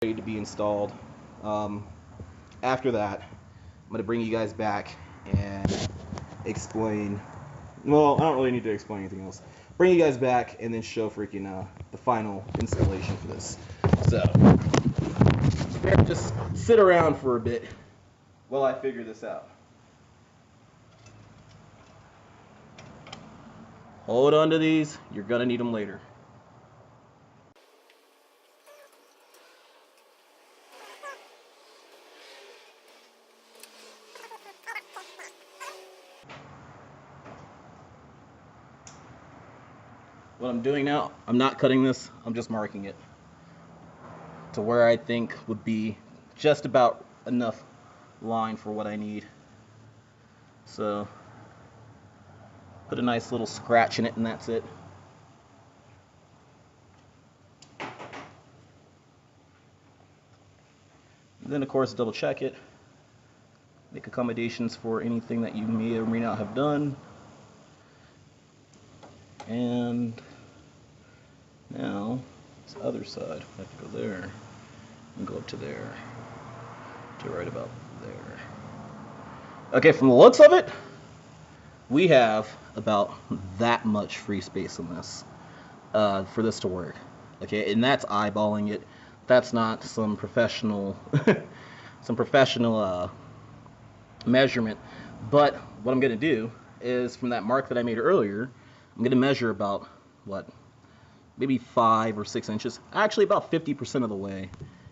ready to be installed. After that, I'm going to bring you guys back and explain. Well, I don't really need to explain anything else. Bring you guys back and then show freaking the final installation for this. So, just sit around for a bit while I figure this out. Hold on to these. You're going to need them later. What I'm doing now, I'm not cutting this, I'm just marking it to where I think would be just about enough line for what I need. So, put a nice little scratch in it and that's it. And then of course double check it, make accommodations for anything that you may or may not have done. And now this other side, I have to go there and go up to there to right about there. Okay, from the looks of it, we have about that much free space in this for this to work. Okay, and that's eyeballing it. That's not some professional measurement. But what I'm gonna do is from that mark that I made earlier, I'm going to measure about, maybe 5 or 6 inches, actually about 50% of the way,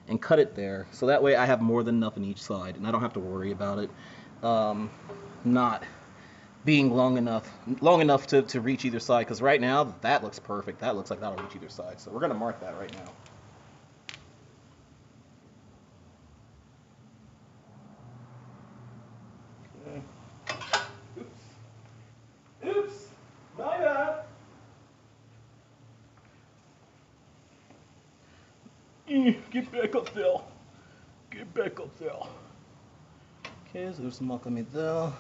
and cut it there. So that way I have more than enough on each side, and I don't have to worry about it not being long enough to reach either side, because right now that looks perfect. That looks like that'll reach either side. So we're going to mark that right now. Oops, my bad. Get back up there. Get back up there. Okay, so there's the mark I made there.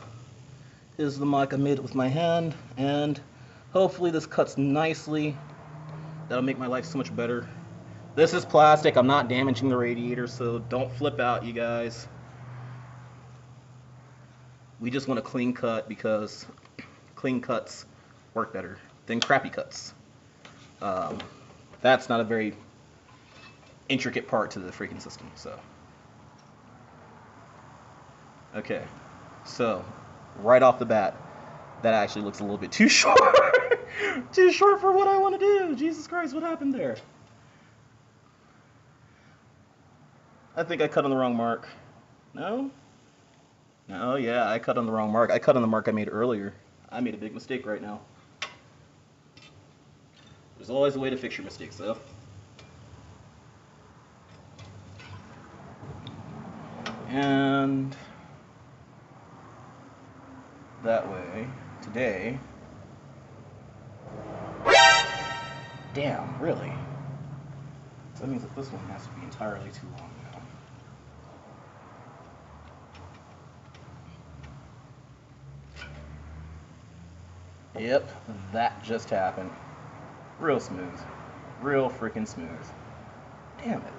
Here's the mark I made with my hand, and hopefully this cuts nicely. That'll make my life so much better. This is plastic. I'm not damaging the radiator, so don't flip out, you guys. We just want a clean cut because clean cuts work better than crappy cuts. That's not a very intricate part to the freaking system. So, okay, so right off the bat, that actually looks a little bit too short. Too short for what I want to do. Jesus Christ, what happened there? I think I cut on the wrong mark. No? No, yeah, I cut on the wrong mark. I cut on the mark I made earlier. I made a big mistake right now. There's always a way to fix your mistakes, though. And that way, today... Damn, really? So that means that this one has to be entirely too long now. Yep, that just happened. Real smooth. Real freaking smooth. Damn it.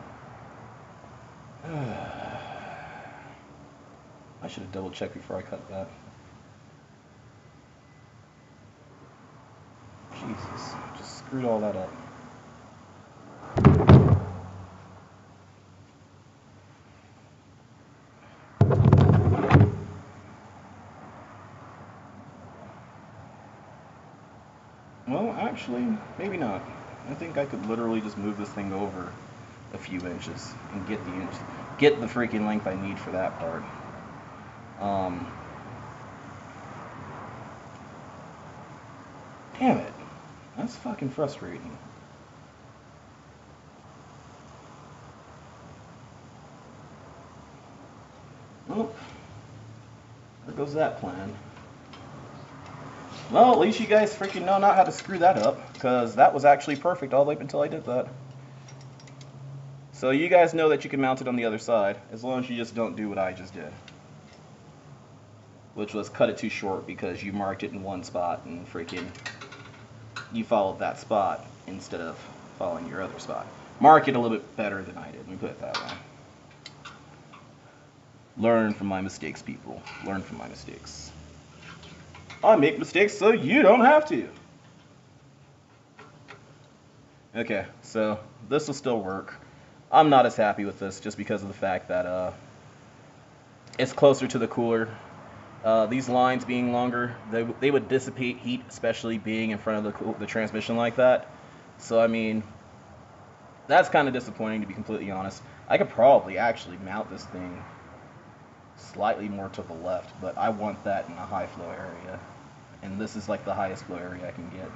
I should have double checked before I cut that. Jesus, just screwed all that up. Well, actually, maybe not. I think I could literally just move this thing over a few inches and get the freaking length I need for that part. Damn it. That's fucking frustrating. Well, there goes that plan. Well, at least you guys freaking know not how to screw that up, because that was actually perfect all the way up until I did that. So you guys know that you can mount it on the other side, as long as you just don't do what I just did. Which was cut it too short because you marked it in one spot and freaking you followed that spot instead of following your other spot. mark it a little bit better than I did. Let me put it that way. Learn from my mistakes, people. Learn from my mistakes. I make mistakes so you don't have to. Okay, so this will still work. I'm not as happy with this just because of the fact that it's closer to the cooler. These lines being longer, they would dissipate heat, especially being in front of the transmission like that. So, I mean, that's kind of disappointing, to be completely honest. I could probably actually mount this thing slightly more to the left, but I want that in a high flow area. And this is like the highest flow area I can get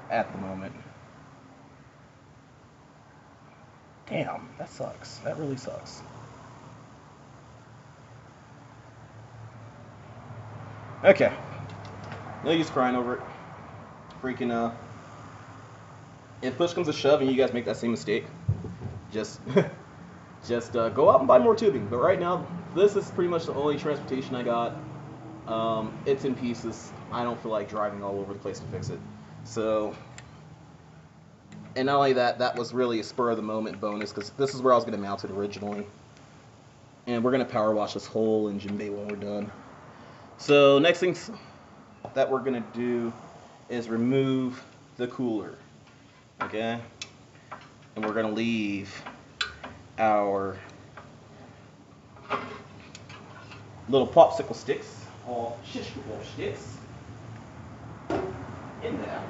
at the moment. Damn, that sucks. That really sucks. Okay. No use crying over it. Freaking, if push comes to shove and you guys make that same mistake, just go out and buy more tubing. But right now, this is pretty much the only transportation I got. It's in pieces. I don't feel like driving all over the place to fix it. So, and not only that, that was really a spur of the moment bonus, because this is where I was going to mount it originally. And we're going to power wash this whole engine bay when we're done. So next things that we're going to do is remove the cooler. Okay? And we're going to leave our little popsicle sticks, or shish kebab sticks, in there.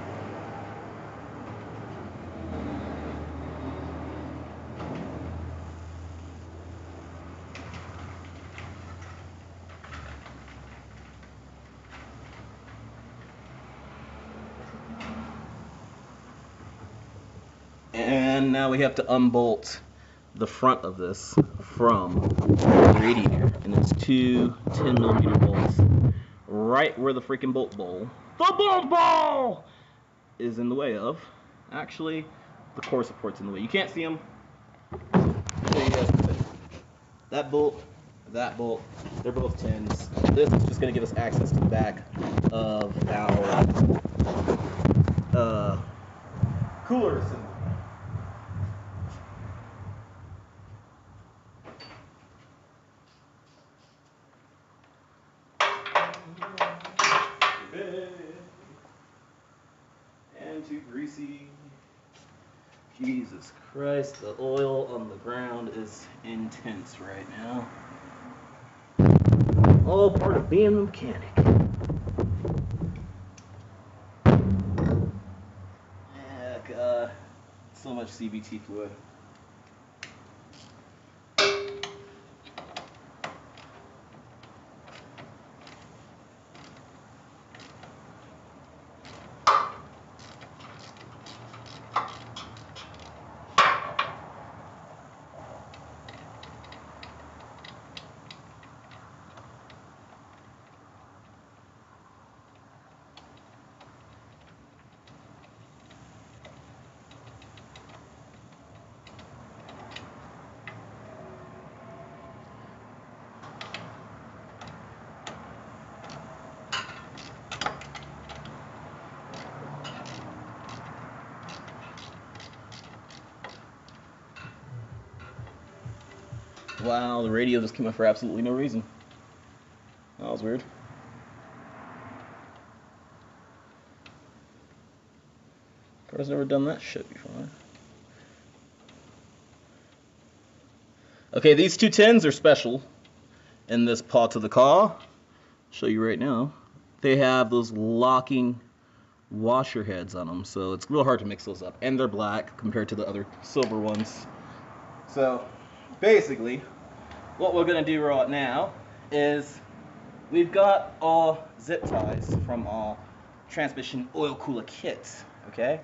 And now we have to unbolt the front of this from the radiator, and it's two 10mm bolts right where the freaking bolt ball is in the way of. Actually, the core support's in the way. You can't see them. There you guys can see. That bolt, they're both 10s. This is just going to give us access to the back of our cooler assembly. And too greasy. Jesus Christ, the oil on the ground is intense right now. All part of being a mechanic. Yeah, God. So much CVT fluid. Wow, the radio just came up for absolutely no reason. That was weird. Car's never done that shit before. Okay, these two 10s are special in this part of the car. I'll show you right now. They have those locking washer heads on them, so it's real hard to mix those up. And they're black compared to the other silver ones. So, basically, what we're going to do right now is we've got all zip ties from our transmission oil cooler kits, okay?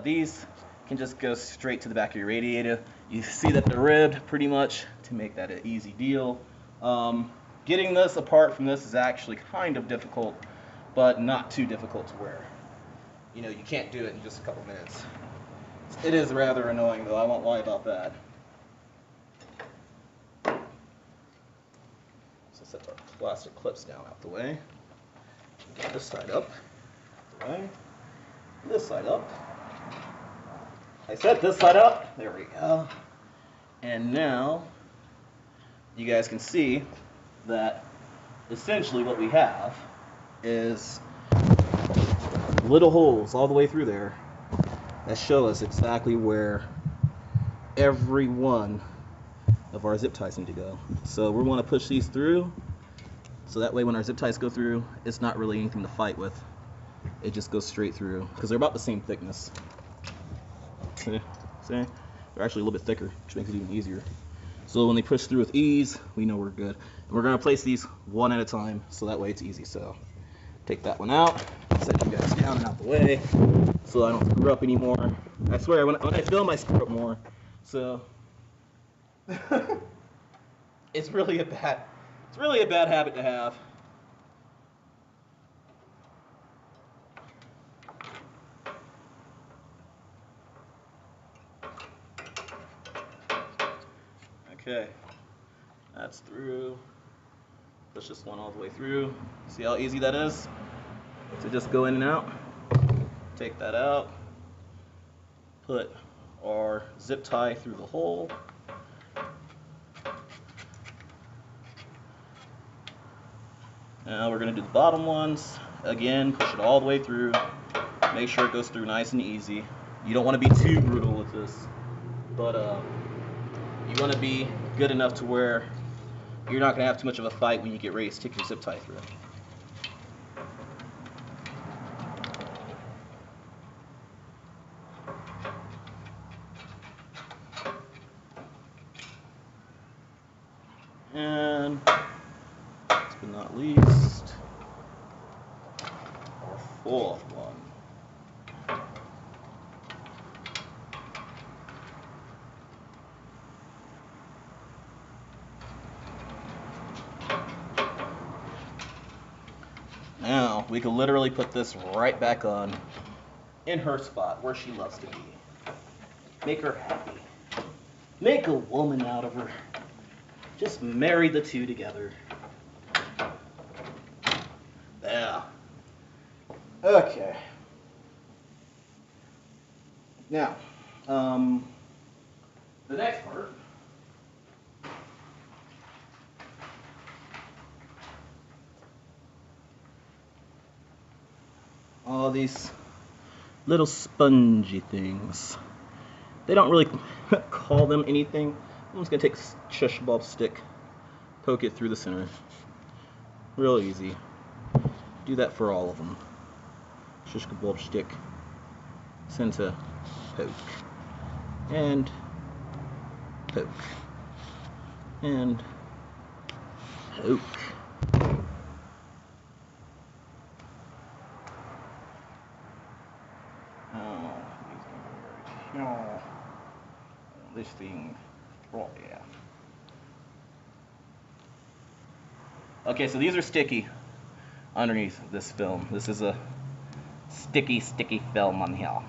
These can just go straight to the back of your radiator. You see that they're ribbed pretty much to make that an easy deal. Getting this apart from this is actually kind of difficult, but not too difficult to wear. You know, you can't do it in just a couple minutes. It is rather annoying though, I won't lie about that. Set our plastic clips down out the way. Get this side up, out the way. This side up. I set this side up. There we go. And now you guys can see that essentially what we have is little holes all the way through there that show us exactly where every one of our zip ties need to go. So we want to push these through, so that way when our zip ties go through, it's not really anything to fight with. It just goes straight through, because they're about the same thickness. See? They're actually a little bit thicker, which makes it even easier. So when they push through with ease, we know we're good. And we're going to place these one at a time, so that way it's easy. So take that one out, set you guys down and out the way, so I don't screw up anymore. I swear, when I film, I screw up more. So it's really a bad habit to have. Okay, that's through. Push this one all the way through. See how easy that is? To just go in and out. Take that out. Put our zip tie through the hole. Now we're going to do the bottom ones. Again, push it all the way through. Make sure it goes through nice and easy. You don't want to be too brutal with this, but you want to be good enough to where you're not going to have too much of a fight when you get ready to stick your zip tie through. And last but not least, our fourth one. Now, we can literally put this right back on in her spot where she loves to be. Make her happy. Make a woman out of her. Just marry the two together. Yeah. Okay. Now, the next part. All these little spongy things. They don't really call them anything. I'm just going to take a shish kebab stick, poke it through the center. Real easy. Do that for all of them. Shish kebab stick, center, poke, and poke, and poke. This thing, oh yeah. Okay, so these are sticky underneath this film. This is a sticky film on here.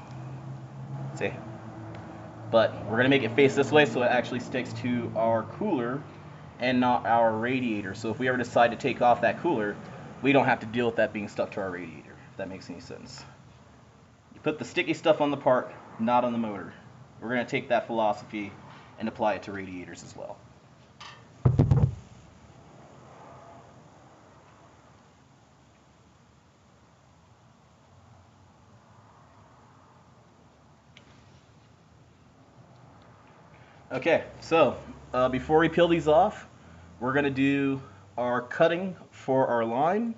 See? But we're gonna make it face this way so it actually sticks to our cooler and not our radiator. So if we ever decide to take off that cooler, we don't have to deal with that being stuck to our radiator, if that makes any sense. You put the sticky stuff on the part, not on the motor. We're going to take that philosophy and apply it to radiators as well. Okay, so before we peel these off, we're going to do our cutting for our line.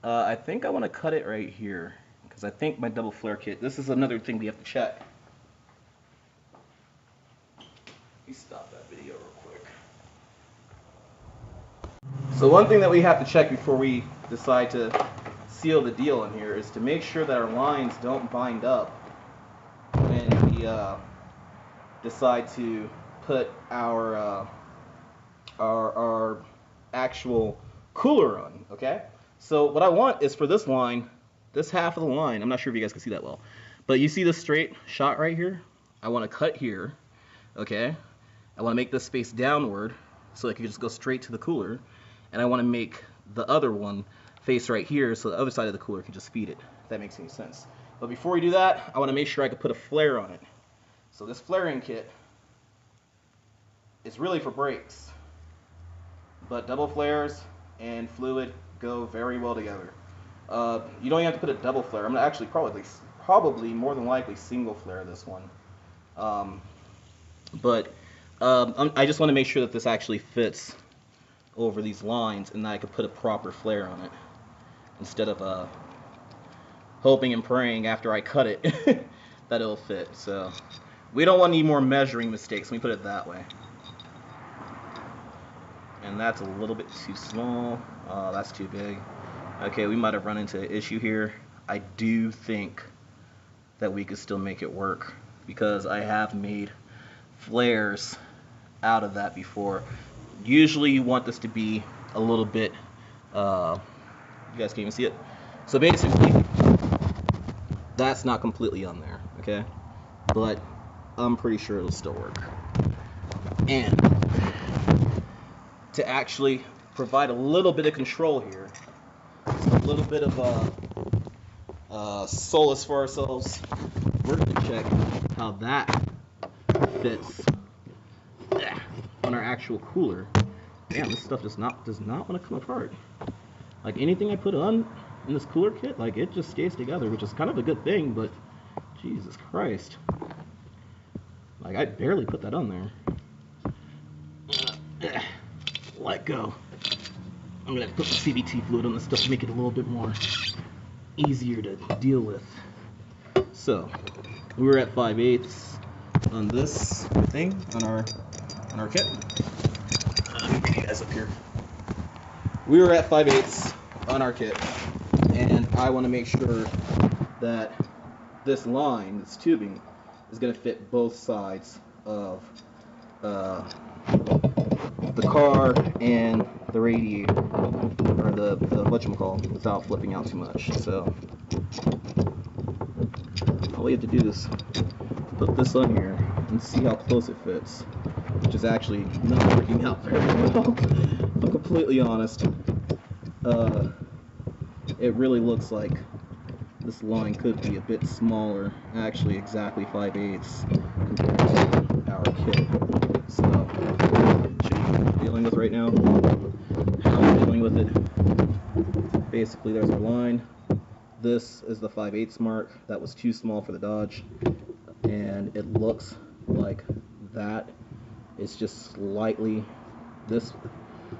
I think I want to cut it right here, because I think my double flare kit, this is another thing we have to check. Let me stop that video real quick. So one thing that we have to check before we decide to seal the deal in here is to make sure that our lines don't bind up when we decide to put our actual cooler on, okay? So what I want is for this line, this half of the line, I'm not sure if you guys can see that well, but you see this straight shot right here? I want to cut here, okay? I want to make this space downward so it can just go straight to the cooler, and I want to make the other one face right here so the other side of the cooler can just feed it, if that makes any sense. But before we do that, I want to make sure I can put a flare on it. So this flaring kit is really for brakes, but double flares and fluid go very well together. You don't even have to put a double flare. I'm gonna actually probably more than likely single flare this one. But I just want to make sure that this actually fits over these lines and that I could put a proper flare on it instead of hoping and praying after I cut it that it'll fit. So we don't want any more measuring mistakes. Let me put it that way. And that's a little bit too small. Oh, that's too big. Okay, we might have run into an issue here. I do think that we could still make it work because I have made flares out of that before. Usually you want this to be a little bit, you guys can't even see it. So basically, that's not completely on there, okay? But I'm pretty sure it'll still work. And to actually provide a little bit of control here, a little bit of solace for ourselves, we're going to check how that fits on our actual cooler. Damn, this stuff does not want to come apart. Like anything I put on in this cooler kit, like it just stays together, which is kind of a good thing, but Jesus Christ. Like I barely put that on there. Let go. I'm gonna put some CVT fluid on this stuff to make it a little bit more easier to deal with. So we were at 5/8 on this thing on our kit. Let me bring you guys up here. We were at 5/8 on our kit, and I want to make sure that this line, this tubing, is going to fit both sides of the car and the radiator, or the whatchamacallit, without flipping out too much. So all we have to do is put this on here and see how close it fits, which is actually not working out very well. If I'm completely honest. It really looks like this line could be a bit smaller, actually exactly 5/8 compared to our kit. So, what I'm dealing with right now, how I'm dealing with it, basically there's our line. This is the 5/8 mark. That was too small for the Dodge, and it looks like that is just slightly, this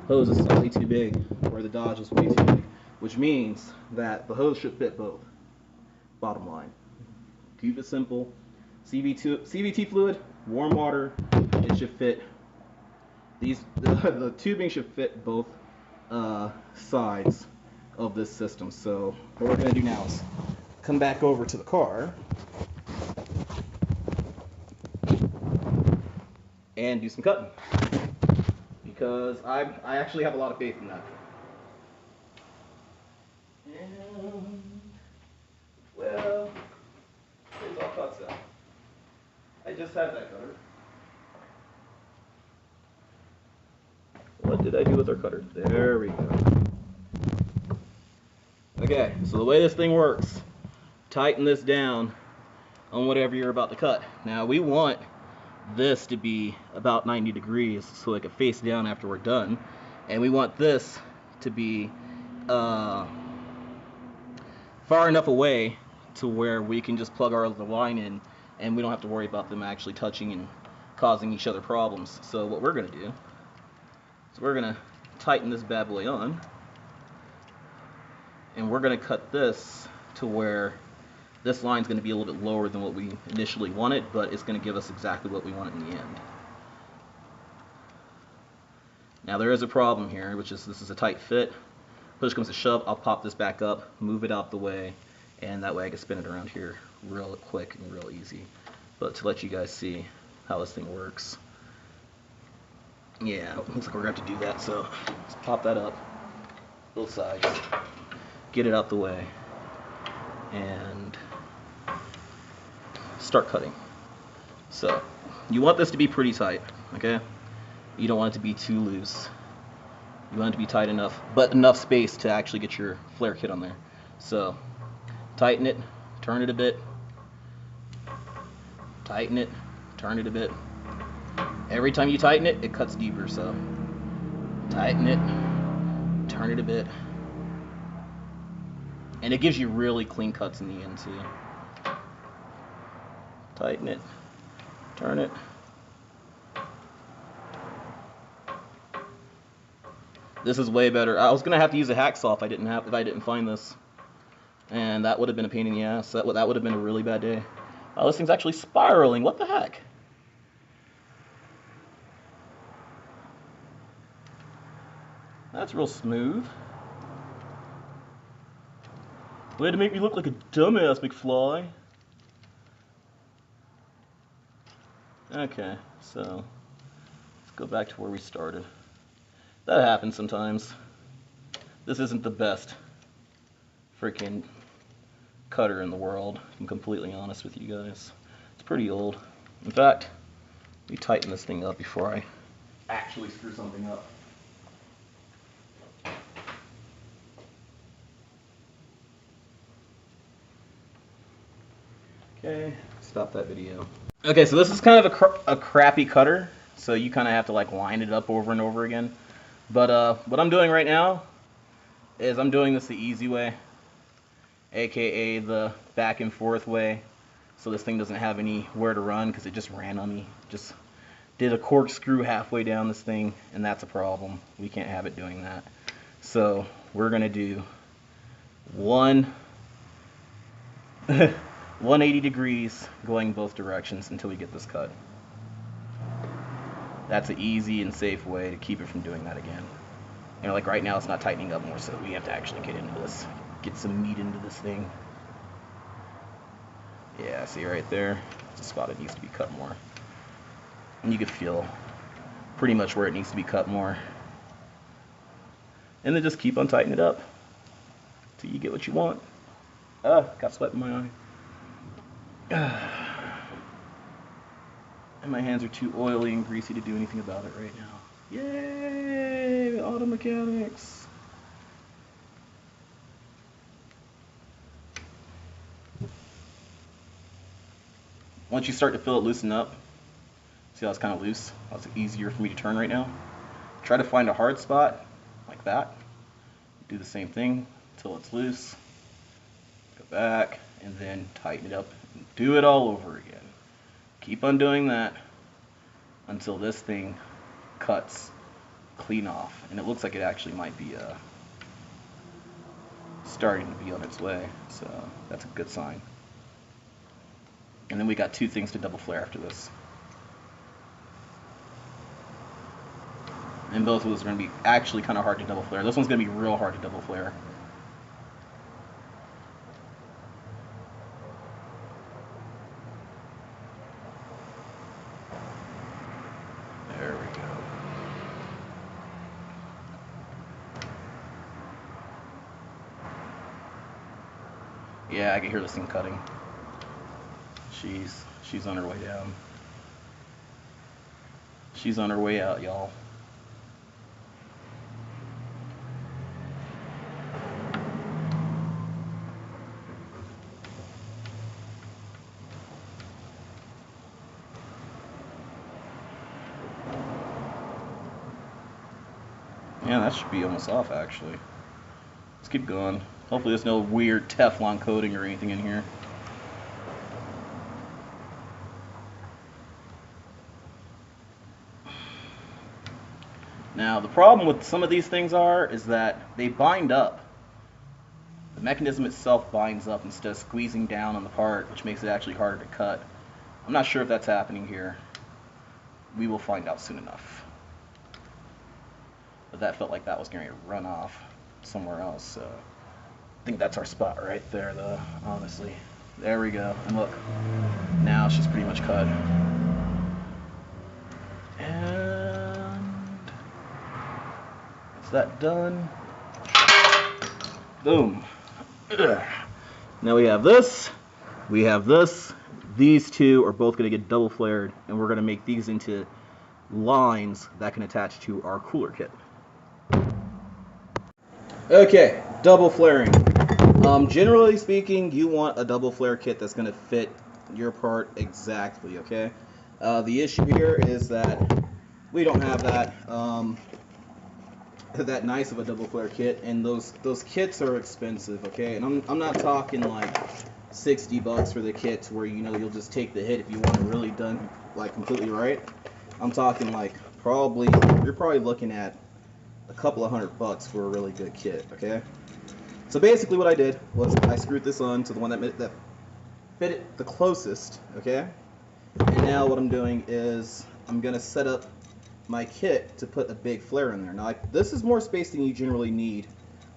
hose is slightly too big, where the Dodge is way too big, which means that the hose should fit both. Bottom line. Keep it simple. CVT fluid, warm water, it should fit. The tubing should fit both sides of this system. So what we're going to do now is come back over to the car and do some cutting, because I actually have a lot of faith in that. And, well, it's all cuts out. I just had that cutter. What did I do with our cutter? There we go. Okay, so the way this thing works, tighten this down on whatever you're about to cut. Now we want this to be about 90 degrees so it can face down after we're done, and we want this to be far enough away to where we can just plug the line in and we don't have to worry about them actually touching and causing each other problems. So what we're going to do is we're going to tighten this bad boy on, and we're going to cut this to where this line's going to be a little bit lower than what we initially wanted, but it's going to give us exactly what we want in the end. Now there is a problem here, which is this is a tight fit. Push comes to shove, I'll pop this back up, move it out the way, and that way I can spin it around here real quick and real easy. But to let you guys see how this thing works. Yeah, looks like we're going to have to do that, so let's pop that up, both sides, get it out the way, and start cutting. So you want this to be pretty tight, okay? You don't want it to be too loose. You want it to be tight enough, but enough space to actually get your flare kit on there. So tighten it, turn it a bit, tighten it, turn it a bit. Every time you tighten it, it cuts deeper, so tighten it, turn it a bit. And it gives you really clean cuts in the end too. Tighten it, turn it. This is way better. I was gonna have to use a hacksaw if I didn't find this, and that would have been a pain in the ass. That would have been a really bad day. Oh, this thing's actually spiraling. What the heck? That's real smooth. Way to make me look like a dumbass, McFly. Okay, so let's go back to where we started. That happens sometimes. This isn't the best freaking cutter in the world, if I'm completely honest with you guys. It's pretty old. In fact, let me tighten this thing up before I actually screw something up. Okay, stop that video. Okay, so this is kind of a crappy cutter, so you kind of have to like line it up over and over again. But what I'm doing right now is I'm doing this the easy way, aka the back and forth way, so this thing doesn't have anywhere to run because it just ran on me. Just did a corkscrew halfway down this thing, and that's a problem. We can't have it doing that. So we're gonna do 180 degrees going both directions until we get this cut. That's an easy and safe way to keep it from doing that again. You know, like right now it's not tightening up more, so we have to actually get into this, get some meat into this thing. Yeah, see right there, it's a spot that needs to be cut more. And you can feel pretty much where it needs to be cut more. And then just keep on tightening it up till you get what you want. Got sweat in my eye. And my hands are too oily and greasy to do anything about it right now. Yay! Auto mechanics! Once you start to feel it loosen up, see how it's kind of loose? How it's easier for me to turn right now? Try to find a hard spot like that. Do the same thing until it's loose. Go back and then tighten it up and do it all over again. Keep on doing that until this thing cuts clean off. And it looks like it actually might be starting to be on its way, so that's a good sign. And then we got two things to double flare after this. And both of those are going to be actually kind of hard to double flare. This one's going to be real hard to double flare. There we go. Yeah, I can hear this thing cutting. She's on her way down. She's on her way out, y'all. Yeah, that should be almost off, actually. Let's keep going. Hopefully there's no weird Teflon coating or anything in here. Now, the problem with some of these things is that they bind up. The mechanism itself binds up instead of squeezing down on the part, which makes it actually harder to cut. I'm not sure if that's happening here. We will find out soon enough. But that felt like that was going to run off somewhere else, so I think that's our spot right there, though, honestly. There we go, and look, now she's pretty much cut. And is that done? Boom. Ugh. Now we have this, we have this. These two are both going to get double flared, and we're going to make these into lines that can attach to our cooler kit. Okay, double flaring. Generally speaking, you want a double flare kit that's going to fit your part exactly, okay? The issue here is that we don't have that that nice of a double flare kit, and those kits are expensive. Okay, and I'm not talking like $60 for the kits where you'll just take the hit if you want it really done like completely right. I'm talking like you're probably looking at a couple of $100 for a really good kit. Okay, so basically what I did was I screwed this on to the one that fit it the closest. Okay, and now what I'm doing is I'm gonna set up my kit to put a big flare in there. Now this is more space than you generally need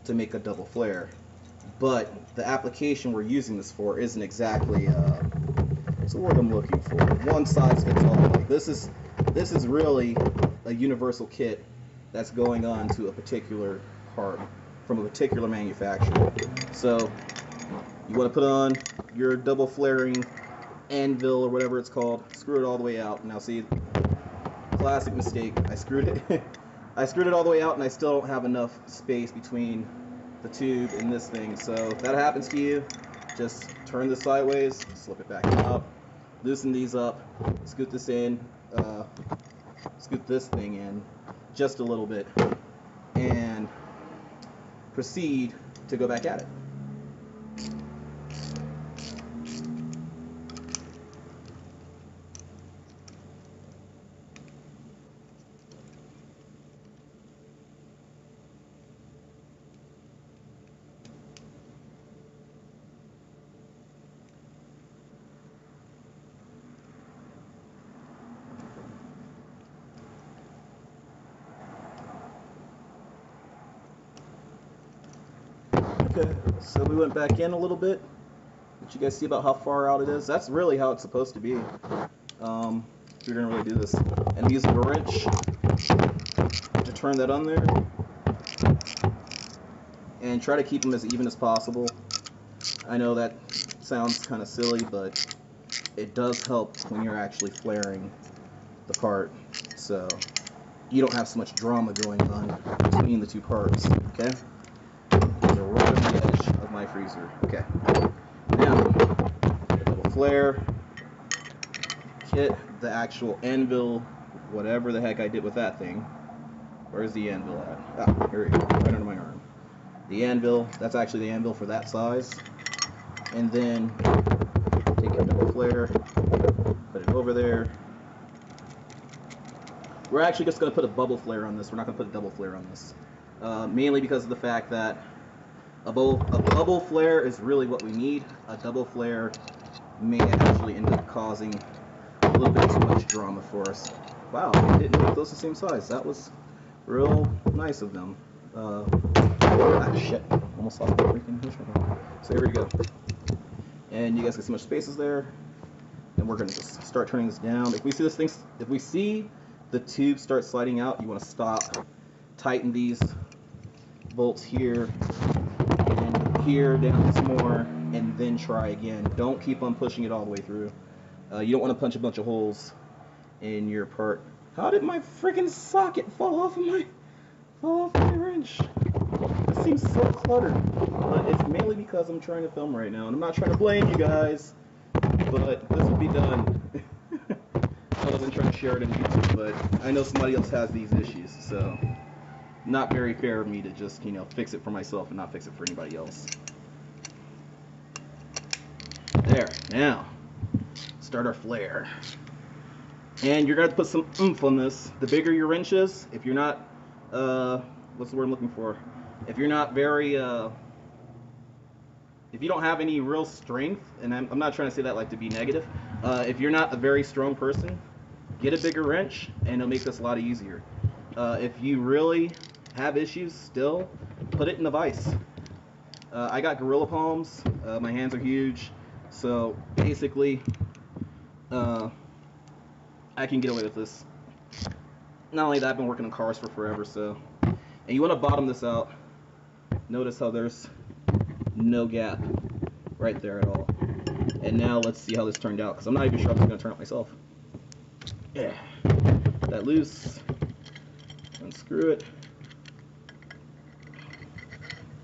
to make a double flare, but the application we're using this for isn't exactly what's the word I'm looking for? One size fits all. Like this is really a universal kit that's going on to a particular part from a particular manufacturer. So you want to put on your double flaring anvil or whatever it's called, screw it all the way out. Now see, classic mistake, I screwed it I screwed it all the way out and I still don't have enough space between the tube and this thing. So if that happens to you, just turn this sideways, slip it back up, loosen these up, scoot this in, scoot this thing in just a little bit, and proceed to go back at it. Okay, so we went back in a little bit. Did you guys see about how far out it is? That's really how it's supposed to be. If you're gonna really do this, and I'm using a wrench to turn that on there, and try to keep them as even as possible. I know that sounds kind of silly, but it does help when you're actually flaring the part, so you don't have so much drama going on between the two parts. Okay. Right on the edge of my freezer. Okay. Now, the double flare kit, the actual anvil, whatever the heck I did with that thing. Where's the anvil at? Ah, here we go, right under my arm. The anvil, that's actually the anvil for that size. And then take your double flare, put it over there. We're actually just going to put a bubble flare on this. We're not going to put a double flare on this. Mainly because of the fact that a bubble flare is really what we need. A double flare may actually end up causing a little bit too much drama for us. Wow, they didn't make those the same size. That was real nice of them. Shit, almost lost my freaking history. So here we go. And you guys can see how much space is there. And we're gonna just start turning this down. If we see if we see the tube start sliding out, you want to stop, tighten these bolts here and here down some more, and then try again. Don't keep on pushing it all the way through. You don't want to punch a bunch of holes in your part. How did my freaking socket fall off of my wrench? It seems so cluttered, but it's mainly because I'm trying to film right now, and I'm not trying to blame you guys, but this will be done. I wasn't trying to share it on YouTube, but I know somebody else has these issues, so not very fair of me to just, fix it for myself and not fix it for anybody else. There, now, start our flare. And you're going to put some oomph on this. The bigger your wrench is, if you're not, what's the word I'm looking for? If you're not very, if you don't have any real strength, and I'm not trying to say that like to be negative, if you're not a very strong person, get a bigger wrench and it'll make this a lot easier. If you really have issues still, put it in the vise. I got gorilla palms, my hands are huge, so basically I can get away with this. Not only that, I've been working on cars for forever, so. And you want to bottom this out. Notice how there's no gap right there at all. And now let's see how this turned out, because I'm not even sure I'm going to turn it myself. Yeah. That loose. Unscrew it.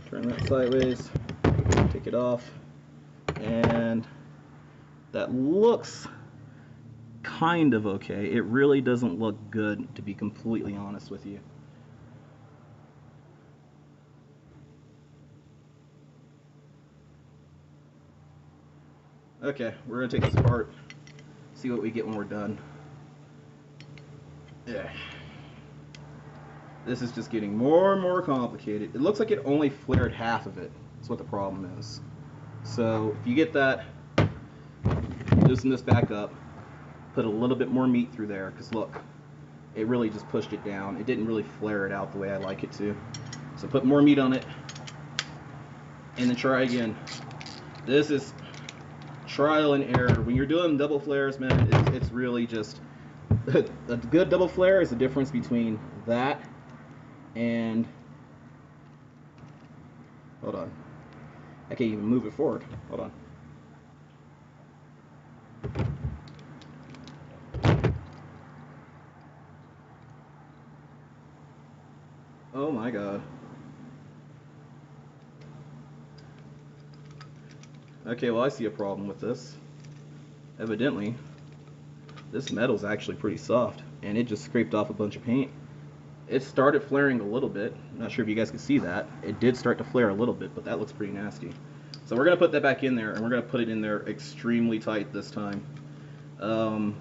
Turn that sideways. Take it off. And that looks kind of okay. It really doesn't look good, to be completely honest with you. Okay, we're gonna take this apart, see what we get when we're done. Yeah. This is just getting more and more complicated. It looks like it only flared half of it. That's what the problem is. So if you get that, loosen this back up, put a little bit more meat through there, because look, it really just pushed it down. It didn't really flare it out the way I like it to. So put more meat on it, and then try again. This is trial and error. When you're doing double flares, man, it's really just a good double flare is the difference between that and, hold on, I can't even move it forward. Hold on. Oh my god. Okay, well, I see a problem with this. Evidently, this metal's actually pretty soft, and it just scraped off a bunch of paint. It started flaring a little bit. I'm not sure if you guys can see that. It did start to flare a little bit, but that looks pretty nasty. So we're going to put that back in there, and we're going to put it in there extremely tight this time. The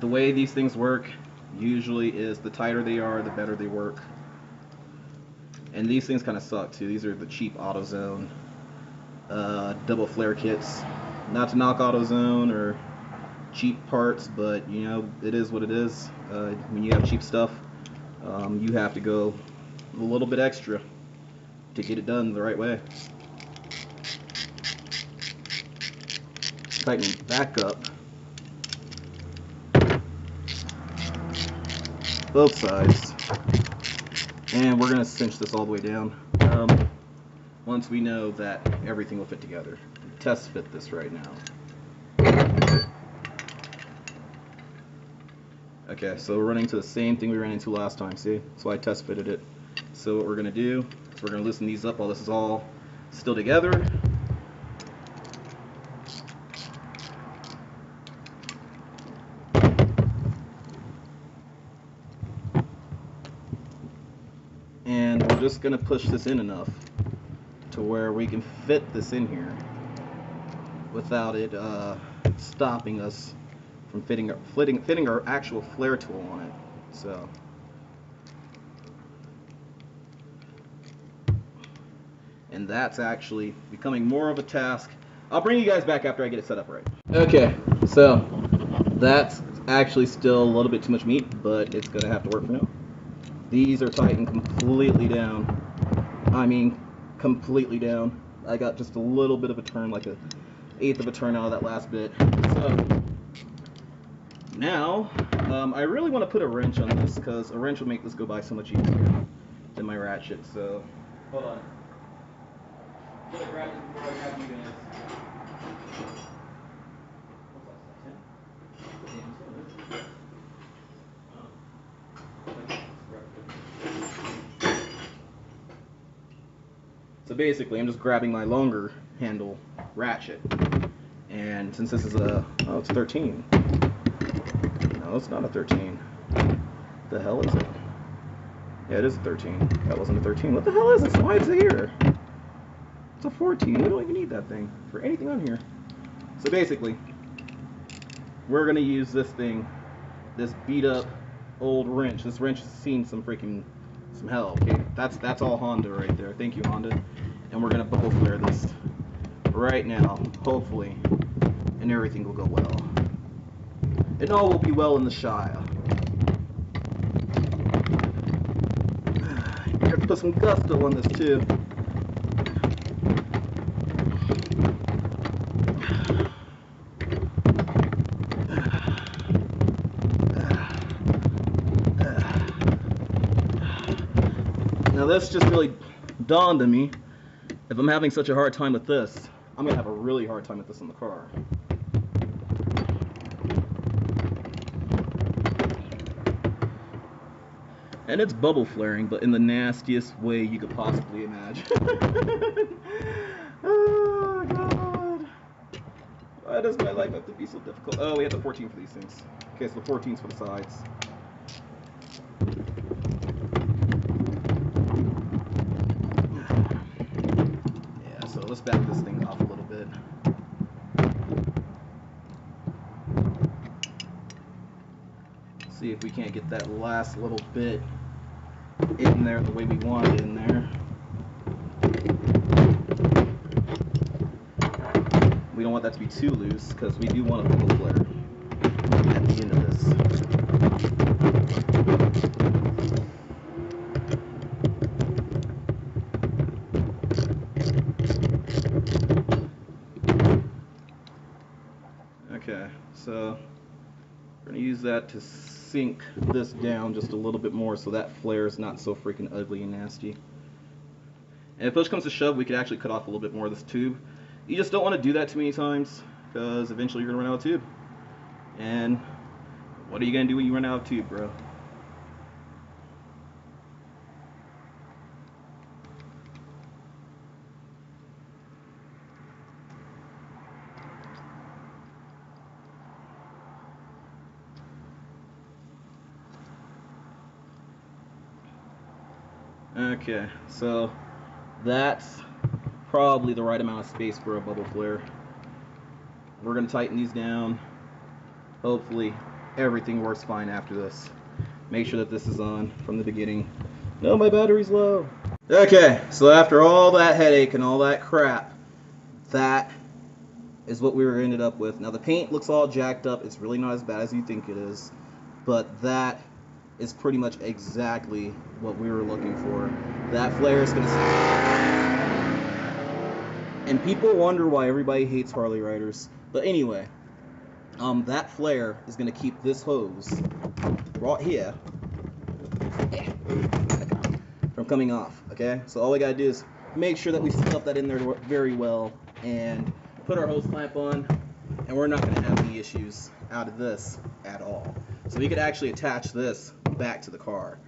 way these things work usually is the tighter they are, the better they work. And these things kind of suck too. These are the cheap AutoZone double flare kits. Not to knock AutoZone or cheap parts, but you know, it is what it is. When you have cheap stuff, you have to go a little bit extra to get it done the right way. Tighten it back up, both sides, and we're gonna cinch this all the way down. Once we know that everything will fit together. Test fit this right now. Okay, so we're running into the same thing we ran into last time, see? That's why I test fitted it. So what we're gonna do is we're gonna loosen these up while this is all still together. And we're just gonna push this in enough to where we can fit this in here without it stopping us from fitting our actual flare tool on it. So, and that's actually becoming more of a task. I'll bring you guys back after I get it set up right. Okay, so that's actually still a little bit too much meat, but it's gonna have to work for now. These are tightened completely down. I mean, completely down. I got just a little bit of a turn, like an eighth of a turn out of that last bit. So now, I really want to put a wrench on this, because a wrench will make this go by so much easier than my ratchet. So, hold on. I'm gonna grab it before I grab you guys. So basically, I'm just grabbing my longer handle ratchet, and since this is a, oh, it's 13. No, it's not a 13. The hell is it? Yeah, it is a 13. That wasn't a 13. What the hell is this? Why is it here? It's a 14. We don't even need that thing for anything on here. So basically, we're gonna use this thing, this beat up old wrench. This wrench has seen some hell. Okay, that's all Honda right there. Thank you, Honda. And we're gonna bubble flare this right now, hopefully, and everything will go well. And all will be well in the Shire. You have to put some gusto on this too. Now this just really dawned on me. If I'm having such a hard time with this, I'm gonna have a really hard time with this in the car. And it's bubble flaring, but in the nastiest way you could possibly imagine. Oh god. Why does my life have to be so difficult? Oh, we have the 14 for these things. Okay, so the 14's for the sides. Yeah, so let's back this thing off a little bit. See if we can't get that last little bit in there the way we want it in there. We don't want that to be too loose because we do want a bubble flare at the end of this. Okay, so we're going to use that to sink this down just a little bit more so that flare is not so freaking ugly and nasty. And if push comes to shove, we could actually cut off a little bit more of this tube. You just don't want to do that too many times because eventually you're going to run out of tube. And what are you going to do when you run out of tube, bro? Okay, so that's probably the right amount of space for a bubble flare. We're going to tighten these down. Hopefully everything works fine after this. Make sure that this is on from the beginning. No, my battery's low. Okay, so after all that headache and all that crap, that is what we ended up with. Now the paint looks all jacked up. It's really not as bad as you think it is, but that is pretty much exactly what we were looking for. That flare is going to... And people wonder why everybody hates Harley riders. But anyway, that flare is going to keep this hose right here from coming off, okay? So all we got to do is make sure that we stuff that in there very well and put our hose clamp on, and we're not going to have any issues out of this at all. So we could actually attach this back to the car.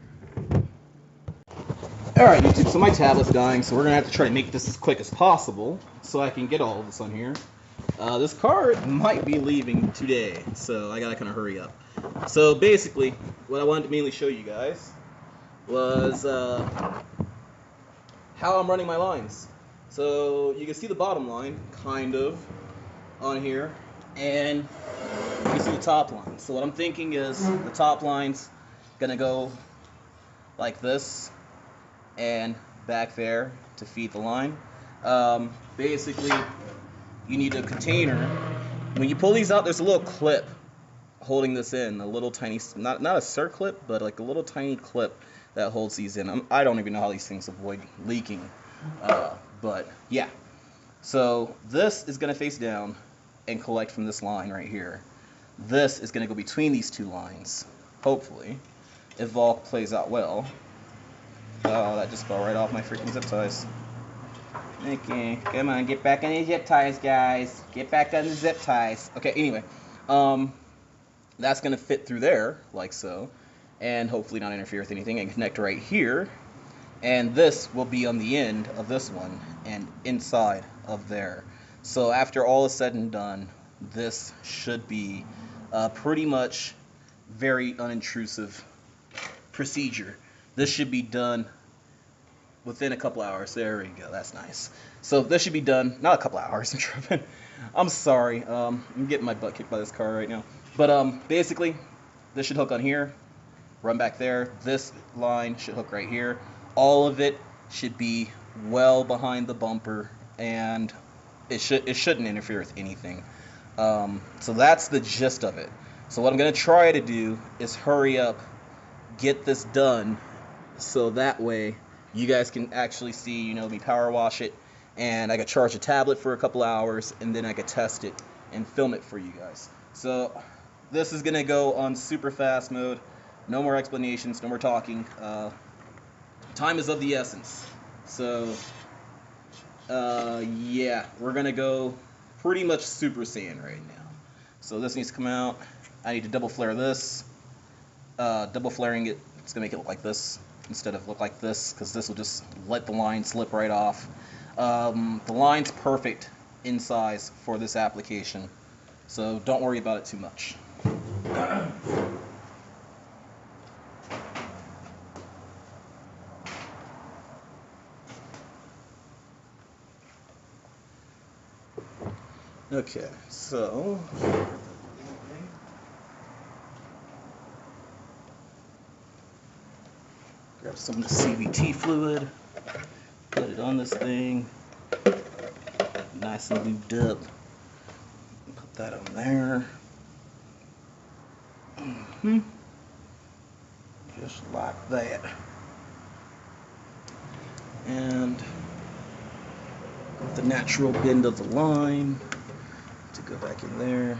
Alright YouTube, so my tablet's dying, so we're going to have to try to make this as quick as possible so I can get all of this on here. This car might be leaving today, so I got to kind of hurry up. So basically, what I wanted to mainly show you guys was how I'm running my lines. So you can see the bottom line, kind of, on here, and you can see the top line. So what I'm thinking is the top line's going to go like this and back there to feed the line. Basically, you need a container. When you pull these out, there's a little clip holding this in, a little tiny, not a circlip, but like a little tiny clip that holds these in. I don't even know how these things avoid leaking, but yeah. So this is going to face down and collect from this line right here. This is going to go between these two lines, hopefully, if all plays out well. Oh, that just fell right off my freaking zip ties. Okay, come on, get back on the zip ties, guys. Get back on the zip ties. Okay, anyway, that's going to fit through there, like so, and hopefully not interfere with anything, and connect right here. And this will be on the end of this one and inside of there. So after all is said and done, this should be pretty much very unintrusive procedure. This should be done within a couple hours. There we go. That's nice. So this should be done, not a couple hours, I'm tripping. I'm sorry. I'm getting my butt kicked by this car right now. But basically, this should hook on here, run back there. This line should hook right here. All of it should be well behind the bumper, and it shouldn't interfere with anything. So that's the gist of it. So what I'm going to try to do is hurry up, get this done, so that way you guys can actually see, me power wash it, and I could charge a tablet for a couple hours, and then I could test it and film it for you guys. So this is going to go on super fast mode. No more explanations, no more talking. Time is of the essence. So yeah, we're going to go pretty much Super Saiyan right now. So this needs to come out. I need to double flare this. Double flaring it, it's going to make it look like this instead of look like this, because this will just let the line slip right off. The line's perfect in size for this application. So don't worry about it too much. Okay, so grab some of the CVT fluid, put it on this thing, nice and lubed up. Put that on there. Just like that. And the natural bend of the line to go back in there.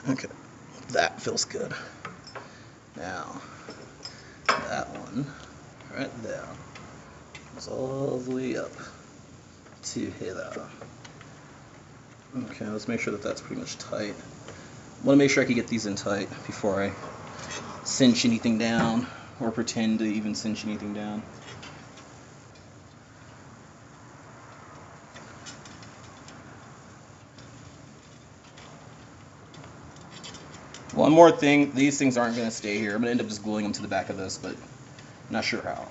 Okay, that feels good. Now, that one right there goes all the way up to here. Okay, let's make sure that that's pretty much tight. I want to make sure I can get these in tight before I cinch anything down or pretend to even cinch anything down. One more thing, these things aren't going to stay here. I'm going to end up just gluing them to the back of this, but I'm not sure how.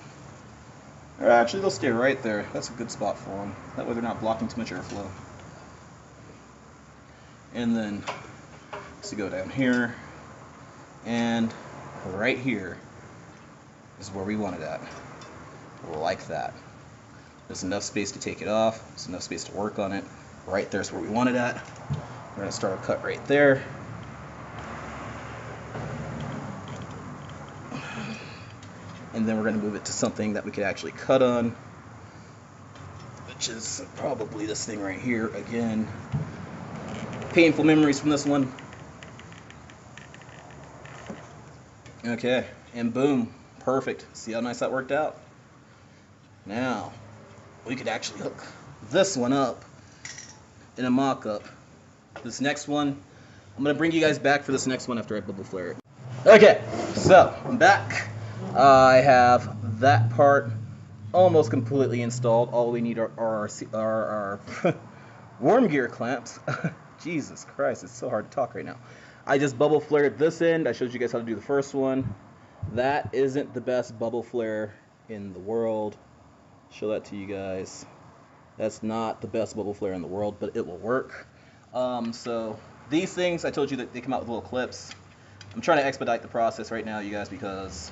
Or actually, they'll stay right there. That's a good spot for them. That way they're not blocking too much airflow. And then, so go down here, and right here is where we want it at. Like that. There's enough space to take it off. There's enough space to work on it. Right there's where we want it at. We're going to start a cut right there. And then we're going to move it to something that we could actually cut on, which is probably this thing right here. Again, painful memories from this one. Okay, and boom, perfect. See how nice that worked out? Now, we could actually hook this one up in a mock-up. This next one, I'm going to bring you guys back for this next one after I bubble flare it. Okay, so I'm back. I have that part almost completely installed. All we need are our worm gear clamps. Jesus Christ, it's so hard to talk right now. I just bubble flared this end. I showed you guys how to do the first one. That isn't the best bubble flare in the world. Show that to you guys. That's not the best bubble flare in the world, but it will work. So these things, I told you that they come out with little clips. I'm trying to expedite the process right now, you guys, because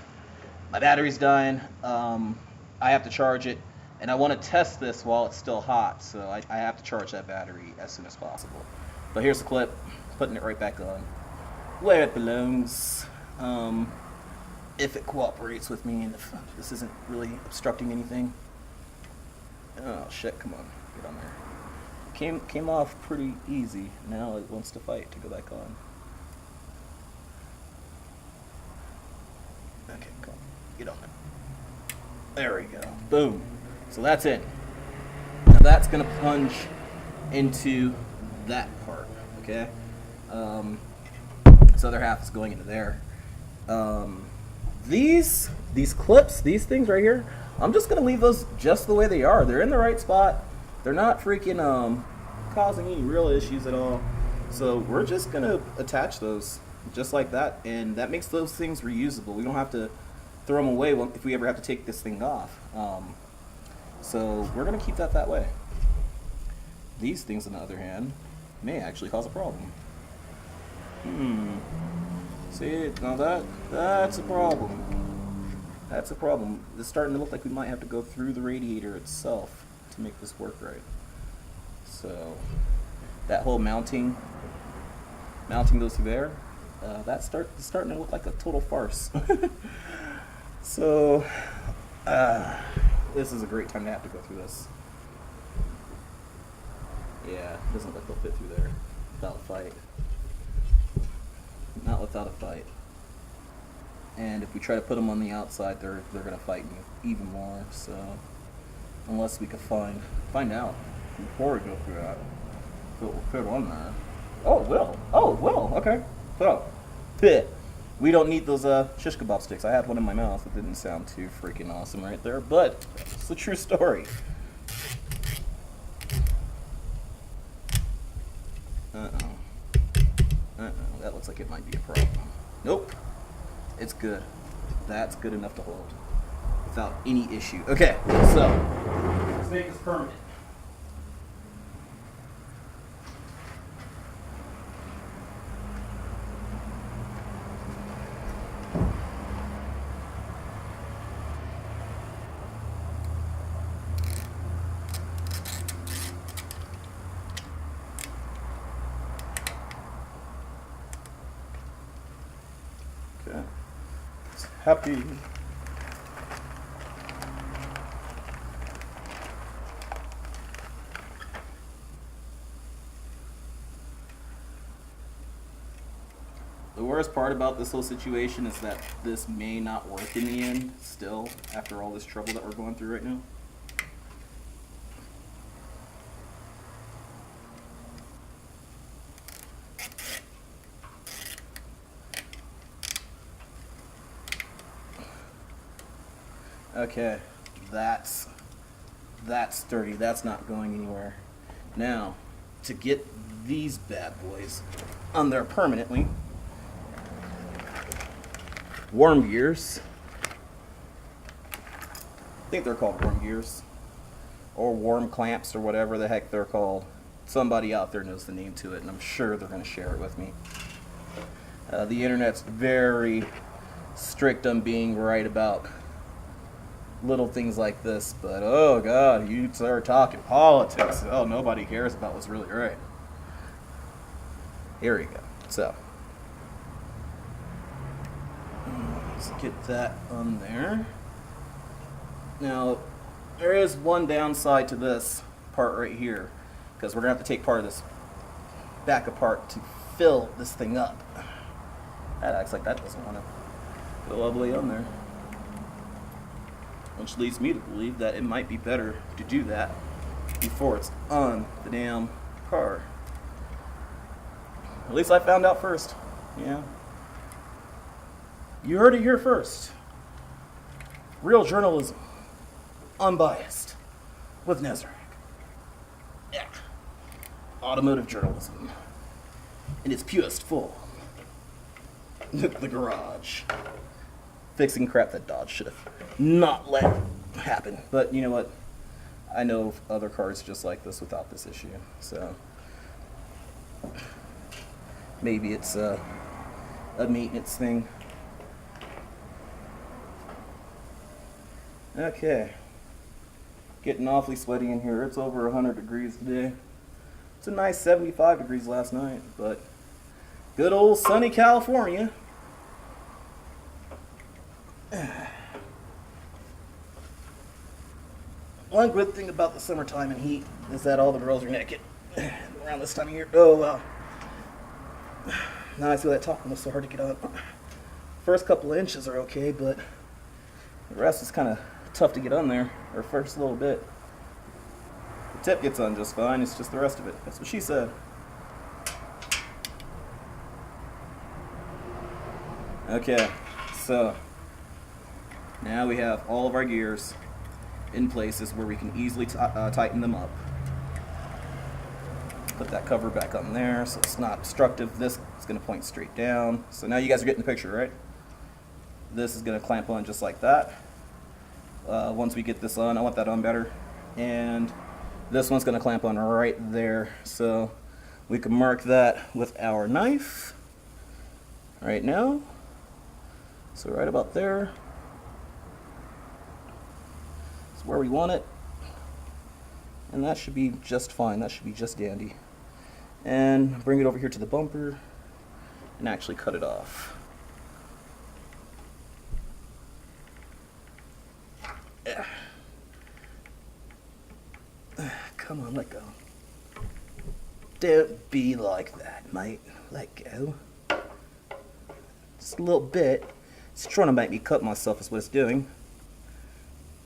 my battery's dying. I have to charge it, and I want to test this while it's still hot, so I have to charge that battery as soon as possible. But here's the clip, putting it right back on where it belongs. If it cooperates with me and if this isn't really obstructing anything. Oh shit, come on, get on there. Came off pretty easy. Now it wants to fight to go back on. Okay, come on, get on there. There we go, boom. So that's it. Now that's gonna plunge into that part, okay? This other half is going into there. These clips, these things right here, I'm just gonna leave those just the way they are. They're in the right spot. They're not freaking causing any real issues at all. So we're just gonna attach those just like that, and that makes those things reusable. We don't have to throw them away if we ever have to take this thing off. So we're gonna keep that way. These things, on the other hand, may actually cause a problem. See, now that's a problem. That's a problem. It's starting to look like we might have to go through the radiator itself to make this work right. So that whole mounting those through there, that's starting to look like a total farce. So this is a great time to have to go through this. Yeah, it doesn't look like they'll fit through there without a fight. Not without a fight. And if we try to put them on the outside, they're gonna fight me even more. So unless we could find out before we go through that, if it will fit on there. Oh, it will. Oh, it will. Okay. So, we don't need those shish kebab sticks. I had one in my mouth. It didn't sound too freaking awesome right there, but it's a true story. That looks like it might be a problem. Nope. It's good. That's good enough to hold without any issue. Okay, so let's make this permanent. Okay. Happy. The worst part about this whole situation is that this may not work in the end, still, after all this trouble that we're going through right now. Okay, that's sturdy. That's not going anywhere. Now, to get these bad boys on there permanently, worm gears. I think they're called worm gears, or worm clamps, or whatever the heck they're called. Somebody out there knows the name to it, and I'm sure they're going to share it with me. The internet's very strict on being right about little things like this, but oh god, you start talking politics, oh, nobody cares about what's really right. Here we go. So let's get that on there. Now there is one downside to this part right here, because we're gonna have to take part of this back apart to fill this thing up. That acts like that doesn't want to go all the way on there, which leads me to believe that it might be better to do that before it's on the damn car. At least I found out first. Yeah. You heard it here first. Real journalism. Unbiased. With Nezarek. Yeah. Automotive journalism. In its purest form. The garage. Fixing crap that Dodge should have not let happen. But you know what? I know of other cars just like this without this issue. So maybe it's a maintenance thing. Okay. Getting awfully sweaty in here. It's over 100 degrees today. It's a nice 75 degrees last night, but good old sunny California. One good thing about the summertime and heat is that all the girls are naked around this time of year. Oh well. Now I feel that talking was so hard to get up. First couple of inches are okay, but the rest is kind of tough to get on there, or first little bit. The tip gets on just fine, it's just the rest of it. That's what she said. Okay, so now we have all of our gears in places where we can easily tighten them up. Put that cover back on there so it's not obstructive. This is going to point straight down. So now you guys are getting the picture, right? This is going to clamp on just like that. Once we get this on, I want that on better. And this one's going to clamp on right there. So we can mark that with our knife right now. So right about there is where we want it. And that should be just fine. That should be just dandy. And bring it over here to the bumper and actually cut it off. Yeah. Come on, let go. Don't be like that, mate. Let go. Just a little bit. It's trying to make me cut myself is what it's doing.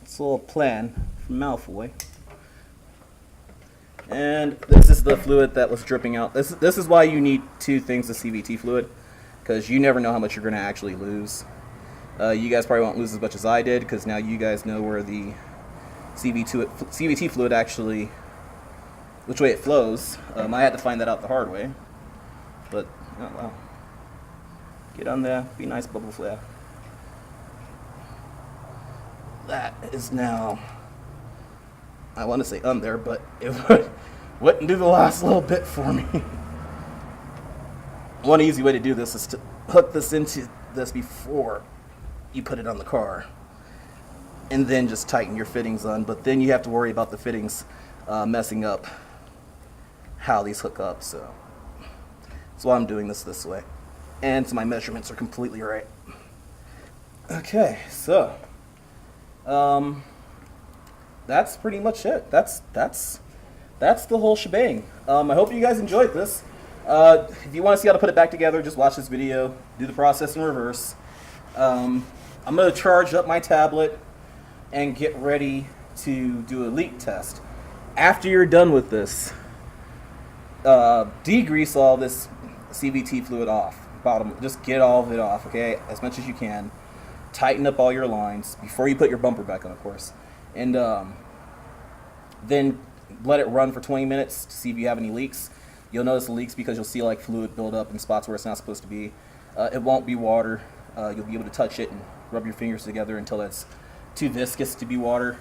It's a little plan from Malfoy. And this is the fluid that was dripping out. This is why you need 2 things of CVT fluid, because you never know how much you're going to actually lose. You guys probably won't lose as much as I did, because now you guys know where the CVT fluid actually, which way it flows. I had to find that out the hard way. But, oh wow. Get on there. Be nice, bubble flare. That is now, I want to say there, but it wouldn't do the last little bit for me. One easy way to do this is to hook this into this before you put it on the car, and then just tighten your fittings on. But then you have to worry about the fittings messing up how these hook up. So that's why I'm doing this way, and so my measurements are completely right. Okay, so that's pretty much it. That's the whole shebang. I hope you guys enjoyed this. If you want to see how to put it back together, just watch this video. Do the process in reverse. I'm going to charge up my tablet and get ready to do a leak test. After you're done with this, degrease all this CVT fluid off. Just get all of it off, okay, as much as you can. Tighten up all your lines before you put your bumper back on, of course. And then let it run for 20 minutes to see if you have any leaks. You'll notice the leaks because you'll see like fluid build up in spots where it's not supposed to be. It won't be water. You'll be able to touch it and rub your fingers together until it's too viscous to be water.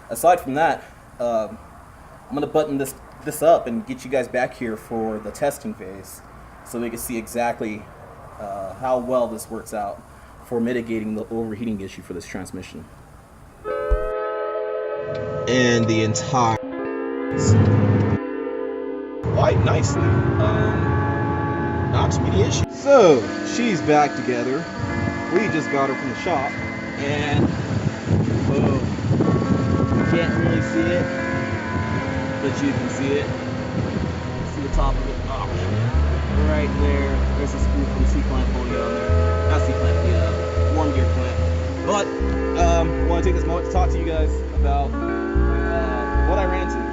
Aside from that, I'm going to button this up and get you guys back here for the testing phase so we can see exactly how well this works out for mitigating the overheating issue for this transmission. And the entire quite nicely. Not too many issues. So she's back together. We just got her from the shop, and you can't really see it, but you can see it. See the top of it. Oh, right there. There's a screw from the C-clamp holding on there. Not C-clamp, the warm gear clamp. But I want to take this moment to talk to you guys about what I ran into.